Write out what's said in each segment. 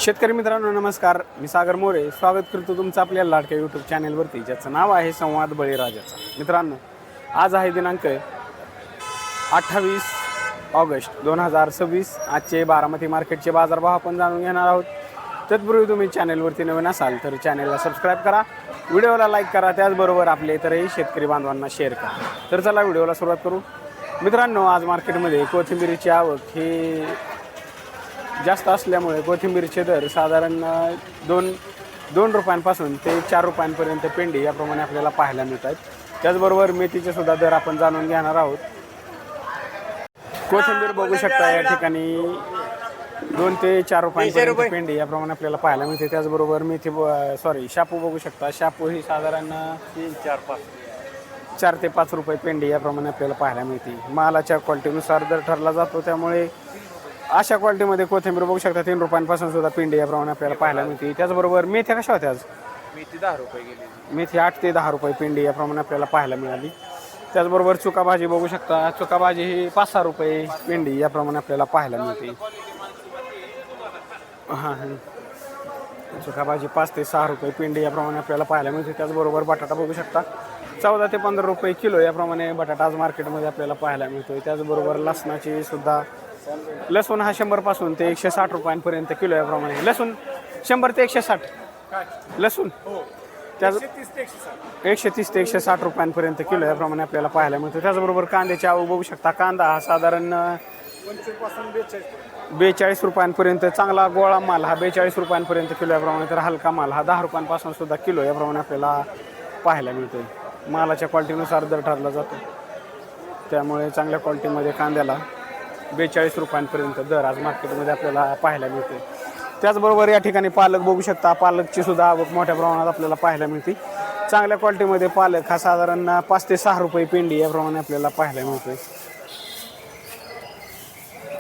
शेतकरी मित्रांनो नमस्कार, मी सागर मोरे स्वागत करतो तुमचं आपल्या लाडक्या यूट्यूब चॅनेलवरती, ज्याचं नाव आहे संवाद बळीराजाचा। मित्रांनो, आज आहे दिनांक 28 ऑगस्ट 2026। आजचे बारामती मार्केटचे बाजारभाव आपण जाणून घेणार आहोत। तत्पूर्वी तुम्ही चॅनेलवरती नवीन असाल तर चॅनेलला सबस्क्राईब करा, व्हिडिओला लाईक करा, त्याचबरोबर आपल्या इतरही शेतकरी बांधवांना शेअर करा। तर चला व्हिडिओला सुरुवात करू। मित्रांनो, आज मार्केटमध्ये कोथिंबीरीची आवक ही जास्त असल्यामुळे कोथिंबीरचे दर साधारण दोन रुपयांपासून ते 4 रुपयांपर्यंत पेंडी याप्रमाणे आपल्याला पाहायला मिळत आहेत। त्याचबरोबर मेथीचे सुद्धा दर आपण जाणून घेणार आहोत। कोथिंबीर बघू शकता या ठिकाणी 2 ते 4 रुपयांपर्यंत पेंडी याप्रमाणे आपल्याला पाहायला मिळते। त्याचबरोबर शापू बघू शकता, शापू ही साधारण 4 ते 5 रुपये पेंडी याप्रमाणे आपल्याला पाहायला मिळते। मालाच्या क्वालिटीनुसार दर ठरला जातो, त्यामुळे अशा क्वालिटीमध्ये कोथिंबीर बघू शकता 3 रुपयांपासून सुद्धा पेंडी याप्रमाणे आपल्याला पाहायला मिळते। त्याचबरोबर मेथ्या कशा होत्या? आज मेथी 10 रुपये गेली, मेथी 8 ते 10 रुपये पेंडी याप्रमाणे आपल्याला पाहायला मिळाली। त्याचबरोबर चुका भाजी बघू शकता, चुका भाजी ही 5-6 रुपये पेंडी याप्रमाणे आपल्याला पाहायला मिळते। चुका भाजी 5 ते 6 रुपये पेंडी याप्रमाणे आपल्याला पाहायला मिळते। त्याचबरोबर बटाटा बघू शकता 14 ते 15 रुपये किलो याप्रमाणे बटाटा आज मार्केटमध्ये आपल्याला पाहायला मिळतो। त्याचबरोबर लसणाची सुद्धा, लसूण हा 100 पासून ते 160 रुपयांपर्यंत किलो याप्रमाणे, लसूण 100 ते 160 लसूण, त्याच 130 ते 160 रुपयांपर्यंत किलो याप्रमाणे आपल्याला पाहायला मिळतो। त्याचबरोबर कांद्याची आवक बघू शकता, कांदा हा साधारण 42 रुपयांपर्यंत, चांगला गोळा माल हा 42 रुपयांपर्यंत किलो याप्रमाणे, तर हलका माल हा 10 रुपयांपासून सुद्धा किलो याप्रमाणे आपल्याला पाहायला मिळतो। मालाच्या क्वालिटीनुसार दर ठरला जातो, त्यामुळे चांगल्या क्वालिटीमध्ये कांद्याला 42 रुपयांपर्यंत दर आज मार्केटमध्ये आपल्याला पाहायला मिळते। त्याचबरोबर या ठिकाणी पालक बघू शकता, पालकची सुद्धा आवक मोठ्या प्रमाणात आपल्याला पाहायला मिळते। चांगल्या क्वालिटीमध्ये पालक हा साधारण 5 ते 6 रुपये पेंडी याप्रमाणे आपल्याला पाहायला मिळतोय।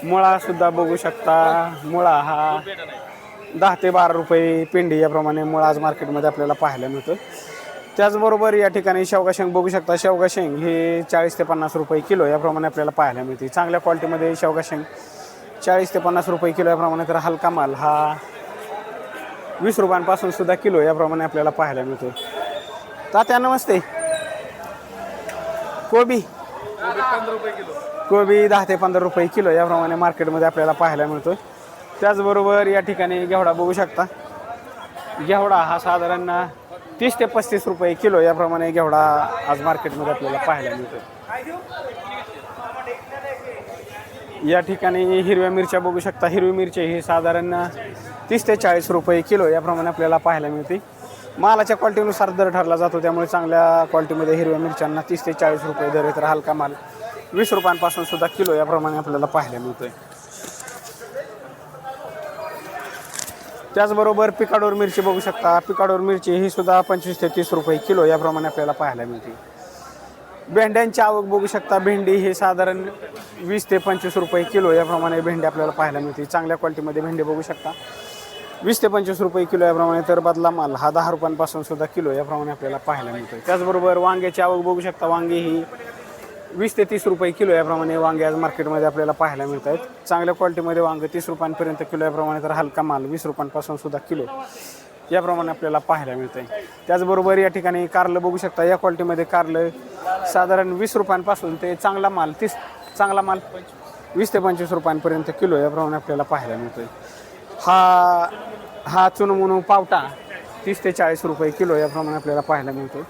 मुळा सुद्धा बघू शकता, मुळा हा 10 ते 12 रुपये पेंडी याप्रमाणे मुळा आज मार्केटमध्ये आपल्याला पाहायला मिळतो। त्याचबरोबर या ठिकाणी शेवगा शेंग बघू शकता, शेवगा शेंग हे 40 ते 50 रुपये किलो याप्रमाणे आपल्याला पाहायला मिळते। चांगल्या क्वालिटीमध्ये शेवगा शेंग 40 ते 50 रुपये किलो याप्रमाणे, तर हलका माल हा 20 रुपयांपासून सुद्धा किलो याप्रमाणे आपल्याला पाहायला मिळतो। तात्या नमस्ते। कोबी 15 रुपये किलो, कोबी 10 ते 15 रुपये किलो याप्रमाणे मार्केटमध्ये आपल्याला पाहायला मिळतो। त्याचबरोबर या ठिकाणी घेवडा बघू शकता, घेवडा हा साधारण 30 ते 35 रुपये किलो याप्रमाणे घेवडा आज मार्केटमध्ये आपल्याला पाहायला मिळतो। या ठिकाणी हिरव्या मिरच्या बघू शकता, हिरवी मिरची ही साधारण 30 ते 40 रुपये किलो याप्रमाणे आपल्याला पाहायला मिळते। मालाच्या क्वालिटीनुसार दर ठरला जातो, त्यामुळे चांगल्या क्वालिटीमध्ये हिरव्या मिरच्यांना 30 ते 40 रुपये दर आहे, तर हलका माल 20 रुपयांपासून सुद्धा किलो याप्रमाणे आपल्याला पाहायला मिळतोय। त्याचबरोबर पिकाडोर मिरची बघू शकता, पिकाडोर मिरची ही सुद्धा 25 ते 30 रुपये किलो याप्रमाणे आपल्याला पाहायला मिळते। भेंड्यांची आवक बघू शकता, भेंडी ही साधारण 20 ते 25 रुपये किलो याप्रमाणे भेंडी आपल्याला पाहायला मिळते। चांगल्या क्वालिटीमध्ये भेंडी बघू शकता 20 ते 25 रुपये किलो याप्रमाणे, तर बदला माल हा 10 रुपयांपासून सुद्धा किलो याप्रमाणे आपल्याला पाहायला मिळतो। त्याचबरोबर वांग्याची आवक बघू शकता, वांगी ही 20 ते 30 रुपये किलो याप्रमाणे वांगे आज मार्केटमध्ये आपल्याला पाहायला मिळत आहेत। चांगल्या क्वालिटीमध्ये वांगे 30 रुपयांपर्यंत किलो याप्रमाणे, तर हलका माल 20 रुपयांपासून सुद्धा किलो याप्रमाणे आपल्याला पाहायला मिळतं आहे। त्याचबरोबर या ठिकाणी कारलं बघू शकता, या क्वालिटीमध्ये कारलं साधारण 20 रुपयांपासून ते चांगला माल 20 ते 25 रुपयांपर्यंत किलो याप्रमाणे आपल्याला पाहायला मिळतो आहे। हा चुनमुनू पावटा 30 ते 40 रुपये किलो याप्रमाणे आपल्याला पाहायला मिळतो।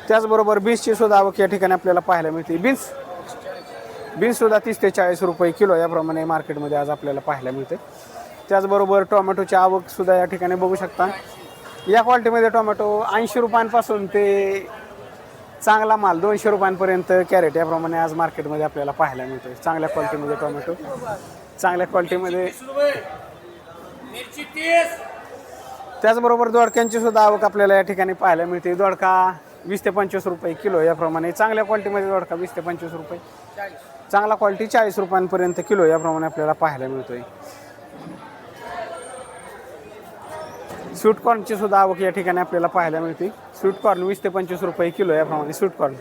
त्याचबरोबर बीन्सची सुद्धा आवक या ठिकाणी आपल्याला पाहायला मिळते। बीन्स सुद्धा 30 ते 40 रुपये किलो याप्रमाणे मार्केटमध्ये आज आपल्याला पाहायला मिळते। त्याचबरोबर टोमॅटोची आवक सुद्धा या ठिकाणी बघू शकता, या क्वालिटीमध्ये टोमॅटो 80 रुपयांपासून ते चांगला माल 200 रुपयांपर्यंत कॅरेट याप्रमाणे आज मार्केटमध्ये आपल्याला पाहायला मिळतो। चांगल्या क्वालिटीमध्ये टोमॅटो, चांगल्या क्वालिटीमध्ये। त्याचबरोबर दोडक्यांची सुद्धा आवक आपल्याला या ठिकाणी पाहायला मिळते। दोडका 20 ते 25 रुपये किलो याप्रमाणे, चांगल्या क्वालिटीमध्ये दोडका 20 ते 25 रुपये, चांगला क्वालिटी 40 रुपयांपर्यंत किलो याप्रमाणे आपल्याला पाहायला मिळतोय। स्वीटकॉर्नची सुद्धा आवक या ठिकाणी आपल्याला पाहायला मिळते। स्वीटकॉर्न 20 ते 25 रुपये किलो याप्रमाणे, स्वीटकॉर्न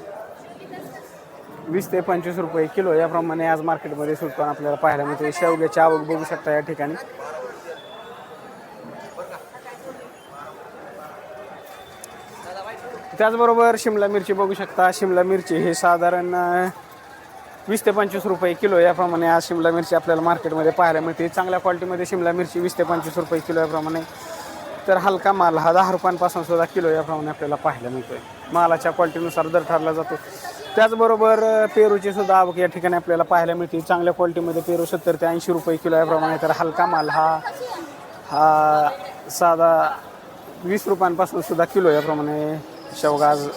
20 ते 25 रुपये किलो याप्रमाणे आज मार्केटमध्ये स्वीटकॉर्न आपल्याला पाहायला मिळते। शेवग्याची आवक बघू शकता या ठिकाणी त्याचबरोबर शिमला मिरची बघू शकता. शिमला मिरची हे साधारण 20 ते 25 रुपये किलो याप्रमाणे आज शिमला मिरची आपल्याला मार्केटमध्ये पाहायला मिळते. चांगल्या क्वालिटीमध्ये शिमला मिरची 20 ते 25 रुपये किलो याप्रमाणे. तर हलका माल हा 10 रुपयांपासून सुद्धा किलो याप्रमाणे आपल्याला पाहायला मिळतो. मालाच्या क्वालिटीनुसार दर ठरला जातो. त्याचबरोबर पेरूची सुद्धा आवक या ठिकाणी आपल्याला पाहायला मिळते. चांगल्या क्वालिटीमध्ये पेरू 70 ते 80 रुपये किलो याप्रमाणे. तर हलका माल हा साधा 20 रुपयांपासून सुद्धा किलो याप्रमाणे शेवगा आज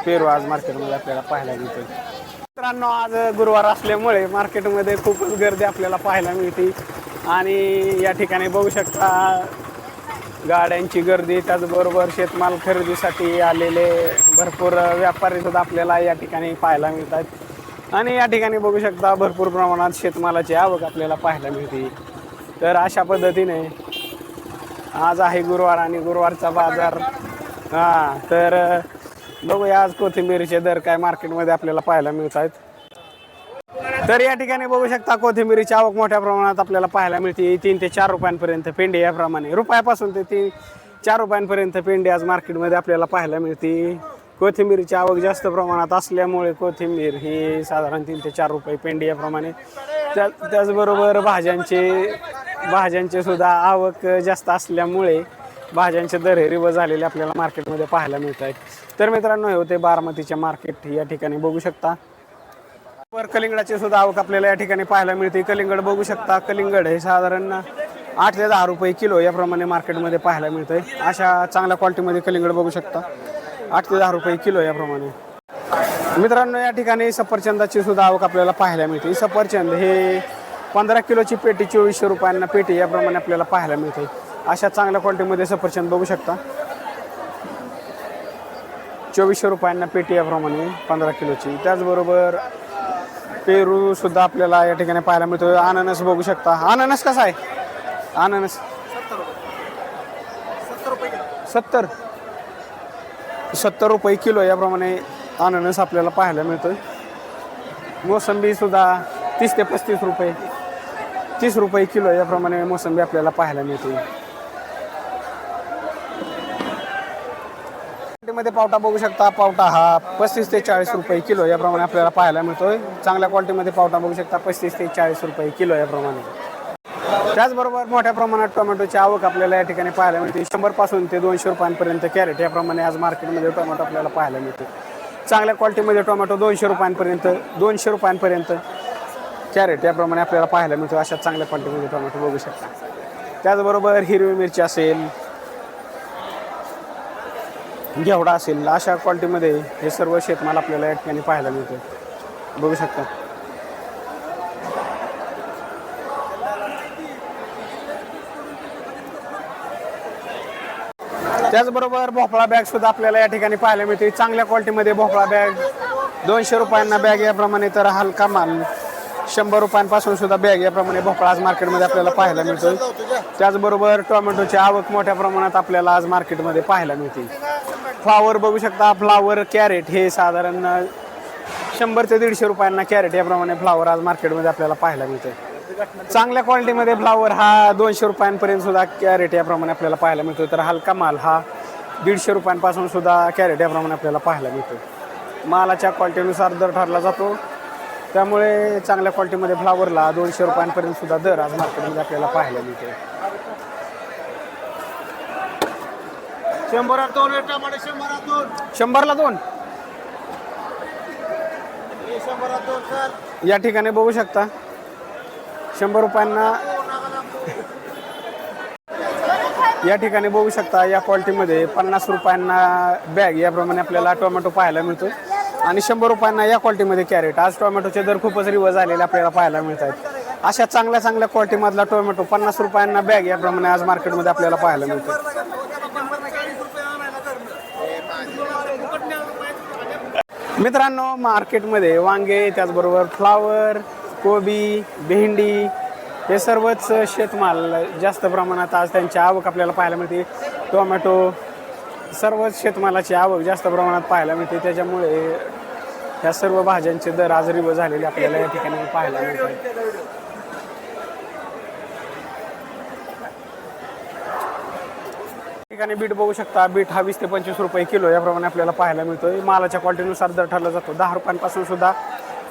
पेरू आज मार्केटमध्ये आपल्याला पाहायला मिळते. मित्रांनो, आज गुरुवार असल्यामुळे मार्केटमध्ये खूपच गर्दी आपल्याला पाहायला मिळते आणि या ठिकाणी बघू शकता गाड्यांची गर्दी. त्याचबरोबर शेतमाल खरेदीसाठी आलेले भरपूर व्यापारी सुद्धा आपल्याला या ठिकाणी पाहायला मिळतात आणि या ठिकाणी बघू शकता भरपूर प्रमाणात शेतमालाची आवक आपल्याला पाहायला मिळते. तर अशा पद्धतीने आज आहे गुरुवार आणि गुरुवारचा बाजार. तर बघूया आज कोथिंबीरीचे दर काय मार्केटमध्ये आपल्याला पाहायला मिळत आहेत. तर या ठिकाणी बघू शकता कोथिंबीरीची आवक मोठ्या प्रमाणात आपल्याला पाहायला मिळते. 3 ते 4 रुपयांपर्यंत पेंडी याप्रमाणे. रुपयापासून ते 4 रुपयांपर्यंत पेंडी आज मार्केटमध्ये आपल्याला पाहायला मिळते. कोथिंबीरीची आवक जास्त प्रमाणात असल्यामुळे कोथिंबीर ही साधारण 3 ते 4 रुपये पेंडी याप्रमाणे. त्याचबरोबर भाज्यांचे सुद्धा आवक जास्त असल्यामुळे भाज्यांचे दर हे रिवर्स झालेले आपल्याला मार्केटमध्ये पाहायला मिळत आहेत. तर मित्रांनो, हे होते बारामतीचे मार्केट. या ठिकाणी बघू शकता कलिंगडाची सुद्धा आवक आपल्याला या ठिकाणी पाहायला मिळते. कलिंगड बघू शकता. कलिंगड हे साधारण 8 ते 10 रुपये किलो याप्रमाणे मार्केटमध्ये पाहायला मिळतंय. अशा चांगल्या क्वालिटीमध्ये कलिंगड बघू शकता 8 ते 10 रुपये किलो याप्रमाणे. मित्रांनो, या ठिकाणी सफरचंदाची सुद्धा आवक आपल्याला पाहायला मिळते. सफरचंद हे 15 किलोची पेटी 2400 रुपयांना पेटी याप्रमाणे आपल्याला पाहायला मिळते. अशा चांगल्या क्वालिटीमध्ये सफरचंद बघू शकता 2400 रुपयांना पेटी याप्रमाणे 15 किलोची. त्याचबरोबर पेरू सुद्धा आपल्याला या ठिकाणी पाहायला मिळतो. अननस बघू शकता. अननस कसा आहे? अननस 70 रुपये किलो याप्रमाणे अननस आपल्याला पाहायला मिळतोय. मोसंबी सुद्धा 30 ते 35 रुपये 30 रुपये किलो याप्रमाणे मोसंबी आपल्याला पाहायला मिळते. मध्ये पावटा बघू शकता. पावटा हा 35 ते 40 रुपये किलो याप्रमाणे आपल्याला पाहायला मिळतोय. चांगल्या क्वालिटीमध्ये पावटा बघू शकता 35 ते 40 रुपये किलो याप्रमाणे. त्याचबरोबर मोठ्या प्रमाणात टोमॅटोची आवक आपल्याला या ठिकाणी पाहायला मिळते. 100 पासून ते 200 रुपयांपर्यंत कॅरेट याप्रमाणे आज मार्केटमध्ये टोमॅटो आपल्याला पाहायला मिळते. चांगल्या क्वालिटीमध्ये टोमॅटो 200 रुपयांपर्यंत कॅरेट याप्रमाणे आपल्याला पाहायला मिळतो. अशा चांगल्या क्वालिटीमध्ये टोमॅटो बघू शकता. त्याचबरोबर हिरवी मिरची असेल, घेवडा असेल, अशा क्वालिटीमध्ये हे सर्व शेतमाल आपल्याला या ठिकाणी पाहायला मिळतो. बघू शकता. त्याचबरोबर भोपळा बॅग सुद्धा आपल्याला या ठिकाणी पाहायला मिळते. चांगल्या क्वालिटीमध्ये भोपळा बॅग 200 रुपयांना बॅग याप्रमाणे. तर हलका माल 100 रुपयांपासून सुद्धा बॅग याप्रमाणे भोपळा आज मार्केटमध्ये आपल्याला पाहायला मिळतो. त्याचबरोबर टोमॅटोची आवक मोठ्या प्रमाणात आपल्याला आज मार्केटमध्ये पाहायला मिळते. फ्लावर बघू शकता. फ्लावर कॅरेट हे साधारण 100 ते 150 रुपयांना कॅरेट याप्रमाणे फ्लावर आज मार्केटमध्ये आपल्याला पाहायला मिळते. चांगल्या क्वालिटीमध्ये फ्लावर हा 200 रुपयांपर्यंत सुद्धा कॅरेट याप्रमाणे आपल्याला पाहायला मिळतो. तर हलका माल हा 150 रुपयांपासून सुद्धा कॅरेट याप्रमाणे आपल्याला पाहायला मिळतो. मालाच्या क्वालिटीनुसार दर ठरला जातो. त्यामुळे चांगल्या क्वालिटीमध्ये फ्लावरला 200 रुपयांपर्यंत सुद्धा दर आज मार्केटमध्ये आपल्याला पाहायला मिळतो. 100ला 2 या ठिकाणी बघू शकता 100 रुपयांना या ठिकाणी बघू शकता. या क्वालिटीमध्ये 50 रुपयांना बॅग याप्रमाणे आपल्याला टोमॅटो पाहायला मिळतो आणि 100 रुपयांना या क्वालिटीमध्ये कॅरेट. आज टोमॅटोचे दर खूपच रिवर्स झालेले आपल्याला पाहायला मिळत आहेत. अशा चांगल्या क्वालिटीमधला टोमॅटो 50 रुपयांना बॅग याप्रमाणे आज मार्केटमध्ये आपल्याला पाहायला मिळतो. मित्रांनो, मार्केटमध्ये वांगे, त्याचबरोबर फ्लावर, कोबी, भेंडी हे सर्वच शेतमाल जास्त प्रमाणात आज त्यांची आवक आपल्याला पाहायला मिळते. टोमॅटो सर्वच शेतमालाची आवक जास्त प्रमाणात पाहायला मिळते. त्याच्यामुळे ह्या सर्व भाज्यांचे दर आज रिवर्स झालेले आपल्याला या ठिकाणी पाहायला मिळतात. ठिकाणी बीट बघू शकता. बीट हा 20 ते 25 रुपये किलो याप्रमाणे आपल्याला पाहायला मिळतोय. मालाच्या क्वालिटीनुसार दर ठरला जातो. 10 रुपयांपासून सुद्धा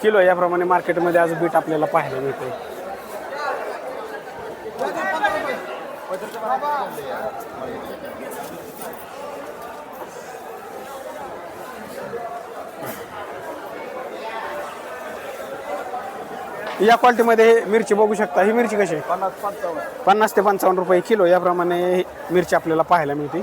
किलो याप्रमाणे मार्केटमध्ये आज बीट आपल्याला पाहायला मिळतोय. या क्वालिटीमध्ये मिरची बघू शकता. ही मिरची कशी आहे? 50-55. 50 ते 55 रुपये किलो याप्रमाणे मिरची आपल्याला पाहायला मिळते.